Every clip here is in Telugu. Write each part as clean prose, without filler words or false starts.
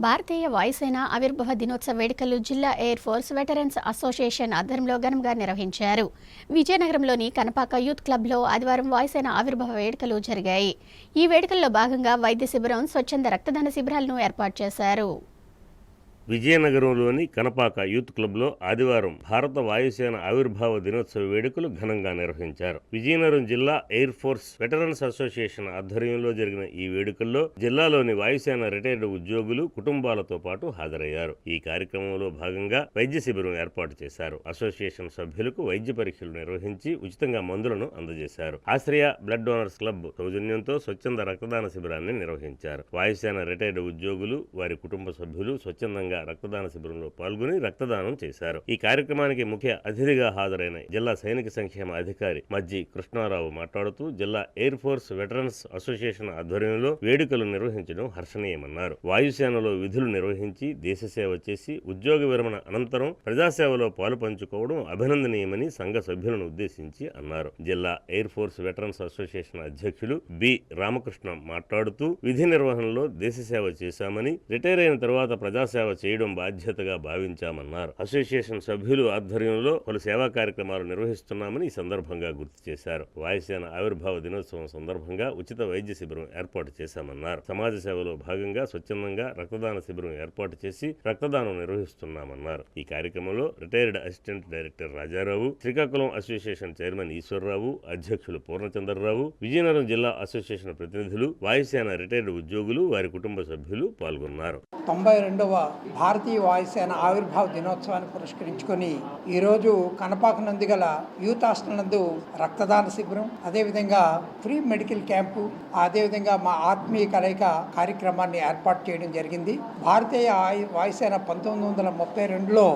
భారతీయ వాయుసేన ఆవిర్భావ దినోత్సవ వేడుకలు జిల్లా ఎయిర్ ఫోర్స్ వెటరన్స్ అసోసియేషన్ ఆధ్వర్యంలో ఘనంగా నిర్వహించారు. విజయనగరంలోని కనపాక యూత్ క్లబ్లో ఆదివారం వాయుసేన ఆవిర్భావ వేడుకలు జరిగాయి. ఈ వేడుకల్లో భాగంగా వైద్య శిబిరం, స్వచ్ఛంద రక్తదాన శిబిరాలను ఏర్పాటు చేశారు. విజయనగరంలోని కనపాక యూత్ క్లబ్లో ఆదివారం భారత వాయుసేన ఆవిర్భావ దినోత్సవ వేడుకలు ఘనంగా నిర్వహించారు. విజయనగరం జిల్లా ఎయిర్ ఫోర్స్ వెటరన్స్ అసోసియేషన్ ఆధ్వర్యంలో జరిగిన ఈ వేడుకల్లో జిల్లాలోని వాయుసేన రిటైర్డ్ ఉద్యోగులు కుటుంబాలతో పాటు హాజరయ్యారు. ఈ కార్యక్రమంలో భాగంగా వైద్య శిబిరం ఏర్పాటు చేశారు. అసోసియేషన్ సభ్యులకు వైద్య పరీక్షలు నిర్వహించి ఉచితంగా మందులను అందజేశారు. ఆశ్రయ బ్లడ్ డోనర్స్ క్లబ్ సౌజన్యంతో స్వచ్ఛంద రక్తదాన శిబిరాన్ని నిర్వహించారు. వాయుసేన రిటైర్డ్ ఉద్యోగులు, వారి కుటుంబ సభ్యులు స్వచ్ఛందంగా రక్తదాన శిబిరంలో పాల్గొని రక్తదానం చేశారు. ఈ కార్యక్రమానికి ముఖ్య అతిథిగా హాజరైన జిల్లా సైనిక సంక్షేమ అధికారి మజ్జి కృష్ణారావు మాట్లాడుతూ జిల్లా ఎయిర్ ఫోర్స్ వెటరన్స్ అసోసియేషన్ ఆధ్వర్యంలో వేడుకలు నిర్వహించడం హర్షణీయమన్నారు. వాయుసేనలో విధులు నిర్వహించి దేశ సేవ చేసి ఉద్యోగ విరమణ అనంతరం ప్రజాసేవలో పాలు పంచుకోవడం అభినందనీయమని సంఘ సభ్యులను ఉద్దేశించి అన్నారు. జిల్లా ఎయిర్ ఫోర్స్ వెటరన్స్ అసోసియేషన్ అధ్యక్షులు బి రామకృష్ణ మాట్లాడుతూ విధి నిర్వహణలో దేశ సేవ చేశామని, రిటైర్ అయిన తర్వాత ప్రజాసేవ చేయడం బాధ్యతగా భావించామన్నారు. అసోసియేషన్ సభ్యులు ఆధ్వర్యంలో పలు సేవా కార్యక్రమాలు నిర్వహిస్తున్నామని ఈ సందర్భంగా గుర్తు చేశారు. వాయుసేన ఆవిర్భావ దినోత్సవం సందర్భంగా ఉచిత వైద్య శిబిరం ఏర్పాటు చేశామన్నారు. సమాజ సేవలో భాగంగా స్వచ్ఛందంగా రక్తదాన శిబిరం ఏర్పాటు చేసి రక్తదానం నిర్వహిస్తున్నామన్నారు. ఈ కార్యక్రమంలో retired assistant director Rajarao, Srikakulam association chairman Eswararao, అధ్యక్షులు పూర్ణచంద్రరావు, విజయనగరం జిల్లా అసోసియేషన్ ప్రతినిధులు, వాయుసేన రిటైర్డ్ ఉద్యోగులు, వారి కుటుంబ సభ్యులు పాల్గొన్నారు. 92వ భారతీయ వాయుసేన ఆవిర్భావ దినోత్సవాన్ని పురస్కరించుకొని ఈరోజు కనపాక నందు గల యూత్ హాస్టల్ నందు రక్తదాన శిబిరం, అదేవిధంగా ఫ్రీ మెడికల్ క్యాంపు, అదేవిధంగా మా ఆత్మీయ కలయిక కార్యక్రమాన్ని ఏర్పాటు చేయడం జరిగింది. భారతీయ వాయుసేన 1932లో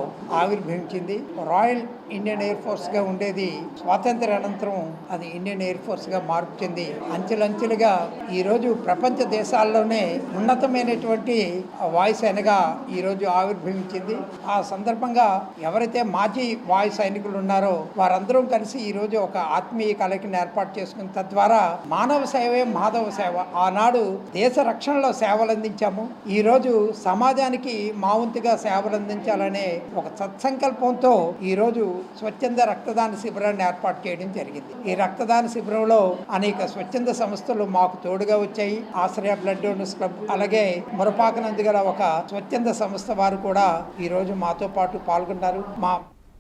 ఆవిర్భవించింది. రాయల్ ఇండియన్ ఎయిర్ ఫోర్స్గా ఉండేది. స్వాతంత్ర్య అనంతరం అది ఇండియన్ ఎయిర్ ఫోర్స్గా మార్పు చెంది అంచెలంచెలుగా ఈరోజు ప్రపంచ దేశాల్లోనే ఉన్నతమైనటువంటి వాయుసేనగా ఈరోజు ఆవిర్భవించింది. ఆ సందర్భంగా ఎవరైతే మాజీ వాయు సైనికులు ఉన్నారో వారందరూ కలిసి ఈరోజు ఒక ఆత్మీయ కలయికను ఏర్పాటు చేసుకుని తద్వారా మానవ సేవే మాధవ సేవ, ఆనాడు దేశ రక్షణలో సేవలు అందించాము, ఈరోజు సమాజానికి మా వంతుగా సేవలు అందించాలనే ఒక సత్సంకల్పంతో ఈరోజు స్వచ్ఛంద రక్తదాన శిబిరాన్ని ఏర్పాటు చేయడం జరిగింది. ఈ రక్తదాన శిబిరంలో అనేక స్వచ్ఛంద సంస్థలు మాకు తోడుగా వచ్చాయి. ఆశ్రయ బ్లడ్ డోనర్స్ క్లబ్, అలాగే మురపాకనందు గల ఒక స్వచ్ఛంద సంస్థ వారు కూడా ఈరోజు మాతో పాటు పాల్గొన్నారు. మా